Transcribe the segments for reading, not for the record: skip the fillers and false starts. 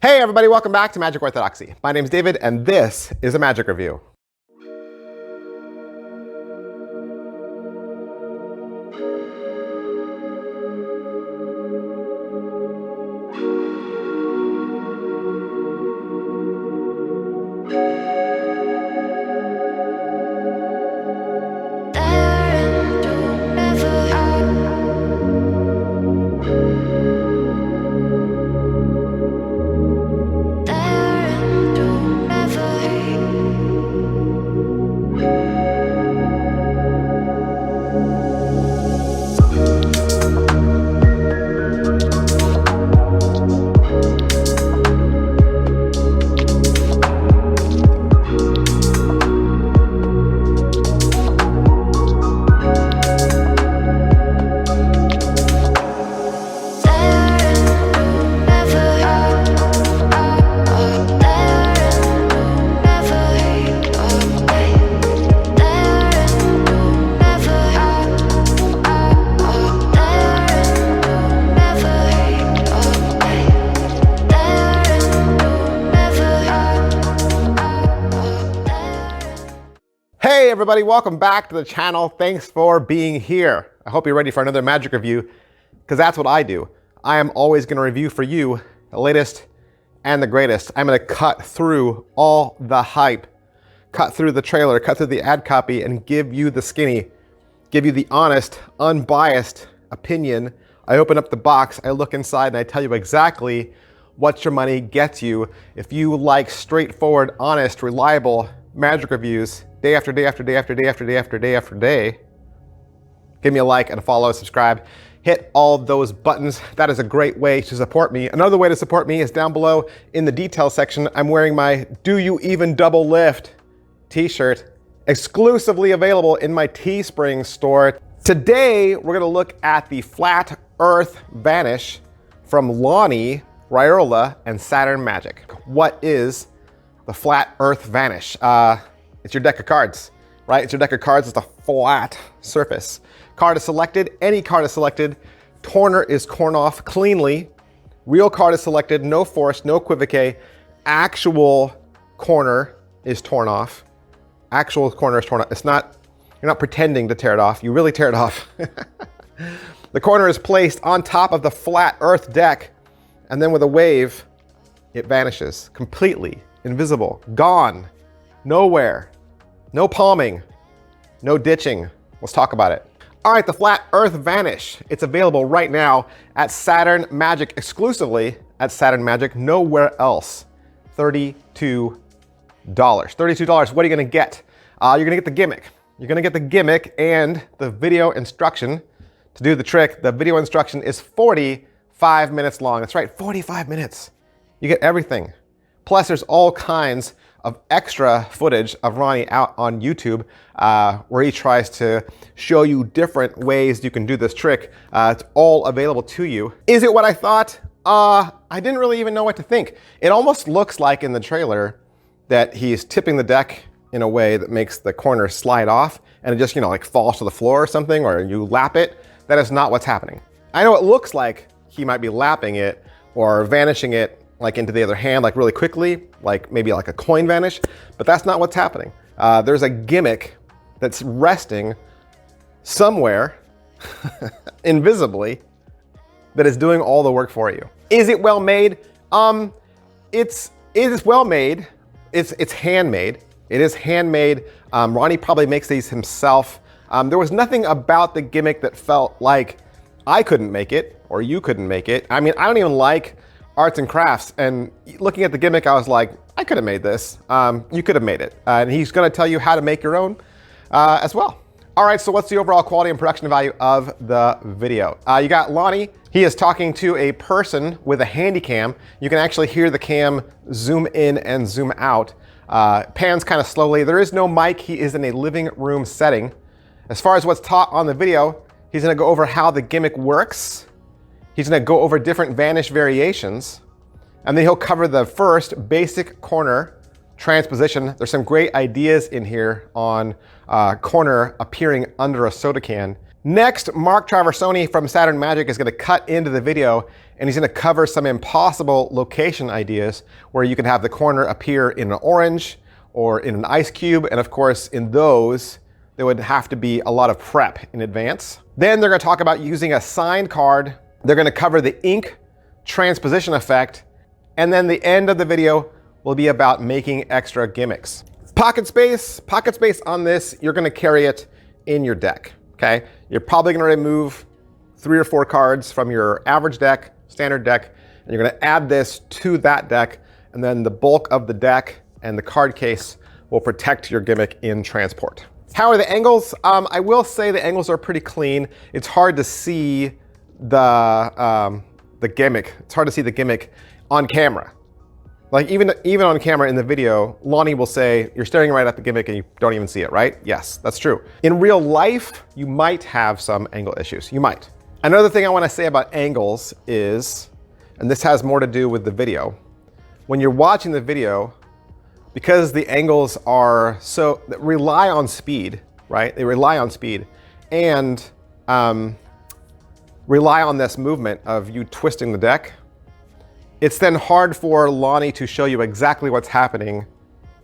Hey everybody, welcome back to Magic Orthodoxy. My name's David and this is a magic review. Hey everybody, welcome back to the channel. Thanks for being here. I hope you're ready for another magic review, because that's what I do. I am always going to review for you the latest and the greatest. I'm going to cut through all the hype, cut through the trailer, cut through the ad copy, and give you the skinny, give you the honest, unbiased opinion. I open up the box, I look inside, and I tell you exactly what your money gets you. If you like straightforward, honest, reliable magic reviews, day after day after day after day after day after day after day, give me a like and a follow, subscribe, hit all those buttons. That is a great way to support me. Another way to support me is down below in the details section. I'm wearing my Do You Even Double Lift t-shirt, exclusively available in my Teespring store. Today, we're gonna look at the Flat Earth Vanish from Lonnie Lyerla and Saturn Magic. What is the Flat Earth Vanish? It's your deck of cards, right? It's your deck of cards. It's a flat surface. Card is selected. Any card is selected. Corner is torn off cleanly. Real card is selected. No force, no equivoque. Actual corner is torn off. Actual corner is torn off. It's not, you're not pretending to tear it off. You really tear it off. The corner is placed on top of the flat earth deck, and then with a wave, it vanishes completely, invisible, gone, nowhere. No palming, no ditching. Let's talk about it. All right, the Flat Earth Vanish. It's available right now at Saturn Magic, exclusively at Saturn Magic, nowhere else. $32. $32, what are you gonna get? You're gonna get the gimmick. You're gonna get the gimmick and the video instruction to do the trick. The video instruction is 45 minutes long. That's right, 45 minutes. You get everything. Plus there's all kinds of extra footage of Ronnie out on YouTube where he tries to show you different ways you can do this trick. It's all available to you. Is it what I thought? I didn't really even know what to think. It almost looks like in the trailer that he's tipping the deck in a way that makes the corner slide off and it just, like falls to the floor or something, or you lap it. That is not what's happening. I know it looks like he might be lapping it or vanishing it like into the other hand, like really quickly, like maybe like a coin vanish, but that's not what's happening. There's a gimmick that's resting somewhere invisibly that is doing all the work for you. Is it well made? It is well made. It's handmade. It is handmade. Ronnie probably makes these himself. There was nothing about the gimmick that felt like I couldn't make it or you couldn't make it. I mean, I don't even like arts and crafts, and looking at the gimmick, I was like, I could have made this. You could have made it. And he's gonna tell you how to make your own as well. All right, so what's the overall quality and production value of the video? You got Lonnie. He is talking to a person with a handy cam. You can actually hear the cam zoom in and zoom out. Pans kind of slowly. There is no mic. He is in a living room setting. As far as what's taught on the video, he's gonna go over how the gimmick works. He's gonna go over different vanish variations, and then he'll cover the first basic corner transposition. There's some great ideas in here on corner appearing under a soda can. Next, Mark Traversoni from Saturn Magic is going to cut into the video, and he's going to cover some impossible location ideas where you can have the corner appear in an orange or in an ice cube. And of course, in those, there would have to be a lot of prep in advance. Then they're going to talk about using a signed card. They're going to cover the ink transposition effect. And then the end of the video will be about making extra gimmicks. Pocket space on this, you're going to carry it in your deck. Okay, you're probably going to remove 3 or 4 cards from your average deck, standard deck, and you're going to add this to that deck, and then the bulk of the deck and the card case will protect your gimmick in transport. How are the angles? I will say the angles are pretty clean. It's hard to see the gimmick. It's hard to see the gimmick on camera. Like even on camera in the video, Lonnie will say, you're staring right at the gimmick and you don't even see it, right? Yes, that's true. In real life, you might have some angle issues. You might. Another thing I want to say about angles is, and this has more to do with the video, when you're watching the video, because the angles are rely on speed, right? They rely on speed and rely on this movement of you twisting the deck. It's then hard for Lonnie to show you exactly what's happening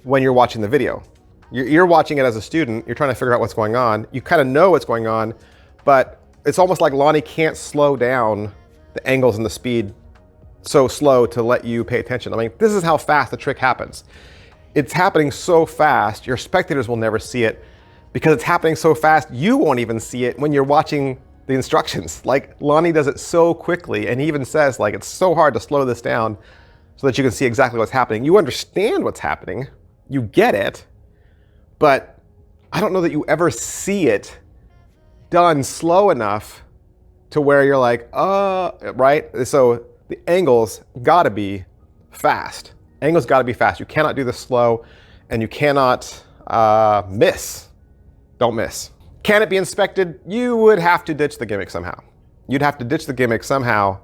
when you're watching the video. You're watching it as a student, you're trying to figure out what's going on. You kind of know what's going on, but it's almost like Lonnie can't slow down the angles and the speed so slow to let you pay attention. I mean, this is how fast the trick happens. It's happening so fast, your spectators will never see it because it's happening so fast, you won't even see it when you're watching the instructions. Like Lonnie does it so quickly, and he even says like it's so hard to slow this down so that you can see exactly what's happening. You understand what's happening, you get it, but I don't know that you ever see it done slow enough to where you're like, right? So the angles gotta be fast. Angles gotta be fast. You cannot do this slow, and you cannot miss. Don't miss. Can it be inspected? You would have to ditch the gimmick somehow. You'd have to ditch the gimmick somehow.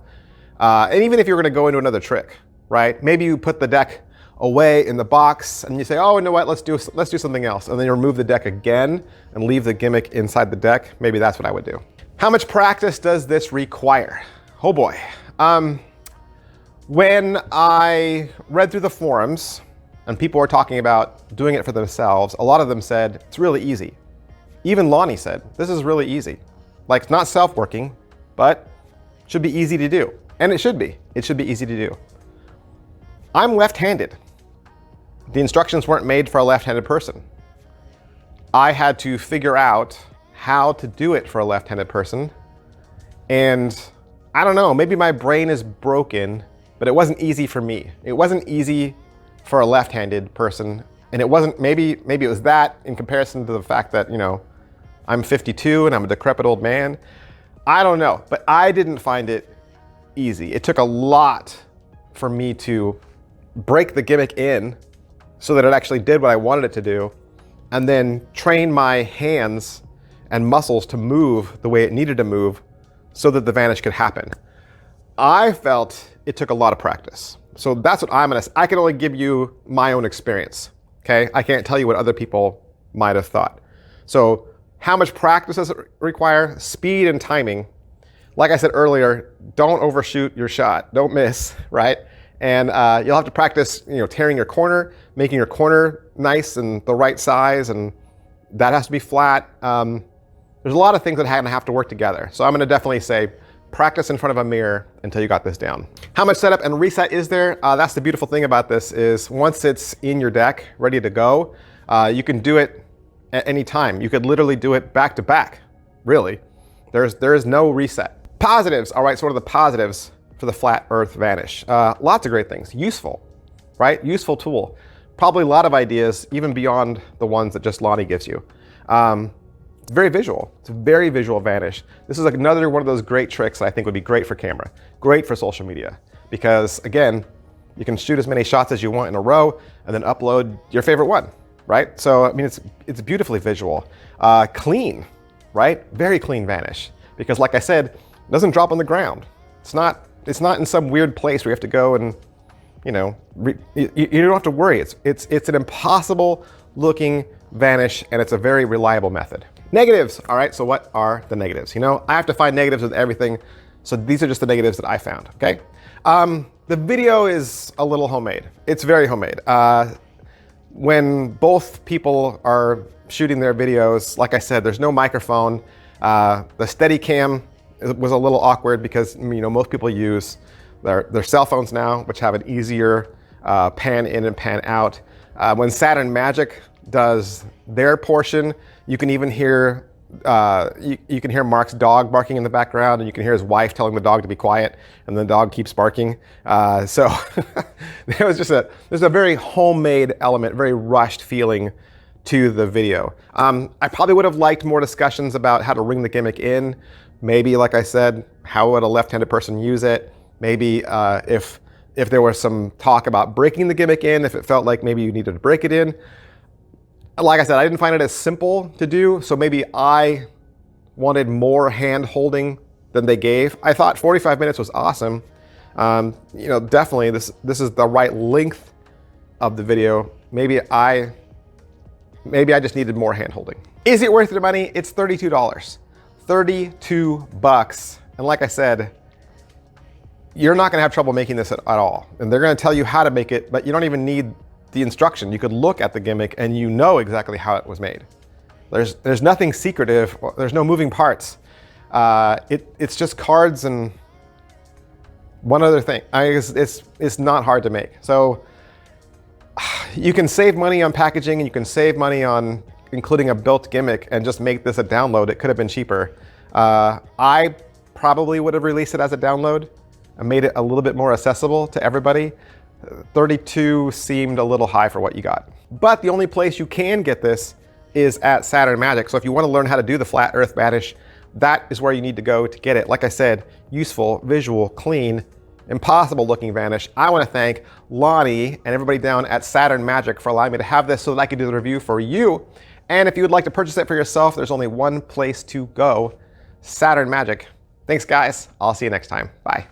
And even if you were going to go into another trick, right? Maybe you put the deck away in the box and you say, oh, you know what? Let's do something else. And then you remove the deck again and leave the gimmick inside the deck. Maybe that's what I would do. How much practice does this require? Oh boy. When I read through the forums and people were talking about doing it for themselves, a lot of them said, it's really easy. Even Lonnie said, this is really easy. Like, it's not self-working, but it should be easy to do. And it should be. It should be easy to do. I'm left-handed. The instructions weren't made for a left-handed person. I had to figure out how to do it for a left-handed person. And I don't know, maybe my brain is broken, but it wasn't easy for me. It wasn't easy for a left-handed person. And it wasn't, maybe it was that in comparison to the fact that, you know, I'm 52 and I'm a decrepit old man. I don't know, but I didn't find it easy. It took a lot for me to break the gimmick in so that it actually did what I wanted it to do, and then train my hands and muscles to move the way it needed to move so that the Vanish could happen. I felt it took a lot of practice. So that's what I can only give you my own experience, okay? I can't tell you what other people might have thought. So how much practice does it require? Speed and timing. Like I said earlier, don't overshoot your shot. Don't miss, right? And you'll have to practice, you know, tearing your corner, making your corner nice and the right size, and that has to be flat. There's a lot of things that have to work together. So I'm going to definitely say practice in front of a mirror until you got this down. How much setup and reset is there? That's the beautiful thing about this is once it's in your deck, ready to go, you can do it at any time. You could literally do it back to back, really. There is no reset. Positives, all right, so what are the positives for the Flat Earth Vanish? Lots of great things. Useful, right? Useful tool. Probably a lot of ideas, even beyond the ones that just Lonnie gives you. It's very visual. It's a very visual Vanish. This is another one of those great tricks that I think would be great for camera, great for social media, because again, you can shoot as many shots as you want in a row and then upload your favorite one, right? So, I mean, it's beautifully visual. Clean, right? Very clean Vanish, because like I said, it doesn't drop on the ground. It's not in some weird place where you have to go and, you know, you don't have to worry. It's an impossible looking Vanish, and it's a very reliable method. Negatives. All right, so what are the negatives? You know, I have to find negatives with everything. So these are just the negatives that I found, okay? The video is a little homemade. It's very homemade. When both people are shooting their videos, like I said, there's no microphone. The Steadicam was a little awkward because, you know, most people use their cell phones now, which have an easier pan in and pan out. When Saturn Magic does their portion, you can even hear you can hear Mark's dog barking in the background, and you can hear his wife telling the dog to be quiet, and the dog keeps barking. So there was just there's a very homemade element, very rushed feeling to the video. I probably would have liked more discussions about how to ring the gimmick in. Maybe, like I said, how would a left-handed person use it? Maybe if there was some talk about breaking the gimmick in, if it felt like maybe you needed to break it in. Like I said, I didn't find it as simple to do, so maybe I wanted more hand holding than they gave. I thought 45 minutes was awesome. You know, definitely this is the right length of the video. Maybe I just needed more hand holding. Is it worth the money? It's $32. $32. And like I said, you're not gonna have trouble making this at all. And they're gonna tell you how to make it, but you don't even need the instruction. You could look at the gimmick and you know exactly how it was made. There's nothing secretive. There's no moving parts. It's just cards and one other thing. It's not hard to make. So you can save money on packaging, and you can save money on including a built gimmick and just make this a download. It could have been cheaper. I probably would have released it as a download and made it a little bit more accessible to everybody. 32 seemed a little high for what you got. But the only place you can get this is at Saturn Magic. So if you want to learn how to do the flat earth Vanish, that is where you need to go to get it. Like I said, useful, visual, clean, impossible looking Vanish. I want to thank Lonnie and everybody down at Saturn Magic for allowing me to have this so that I could do the review for you. And if you would like to purchase it for yourself, there's only one place to go, Saturn Magic. Thanks guys, I'll see you next time, bye.